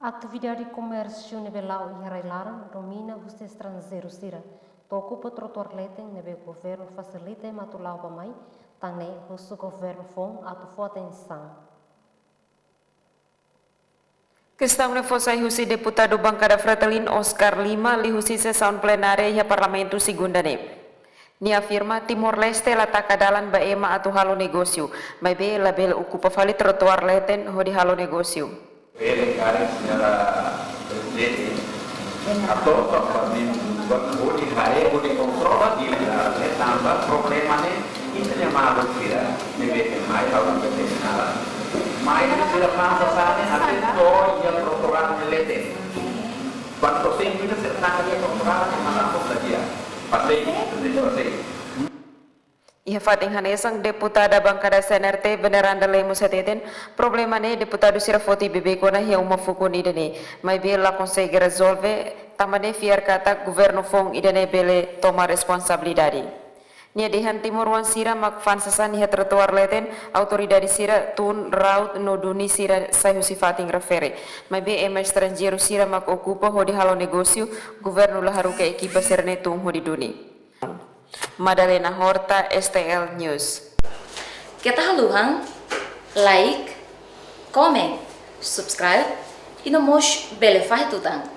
Atividade de comércio nivelau e arrailaram domina os estrangeiros sira. Tocupa trotuar letem nebe governo facilita matulau pamai, tane os governo fon atu fo atenção. Questão reforçar o deputado bancada Fretilin Oscar Lima lihusi sessão plenária e parlamento segunda-ne. Ni afirma Timor-Leste lataka dalan baema atu halo negócio, mas be label ocupa fali trotuar leten ho di halo negócio. Ele cara senhora presidente atau parlamento bodi hai bodi kontrol di tambah problemanya itu yang malu tidak diberi mai tahun betul mai itu sudah masa sana ada to yang trotoar melete bantu sing itu serta dia trotoar yang mana pun saja pasti itu pasti. Ia fating hanesang deputada bancada CNRT beneranda lemu seteten problema ne deputado sirafoti bebe kona hia uma fuku ni dene mai be la consegue resolve tamane fiar kata governo fong idene bele toma responsabilidade nia dehan timur wan sira mak fan sasan nia trotuar leten autoridade sira tun raut no duni sira sai fating refere mai be estrangeiro sira mak ocupa ho di halo negócio governo la haruke equipa serne tung ho di duni. Madalena Horta, STL News. Kita haluhang, like, comment, subscribe, e no mosh belefai tutang.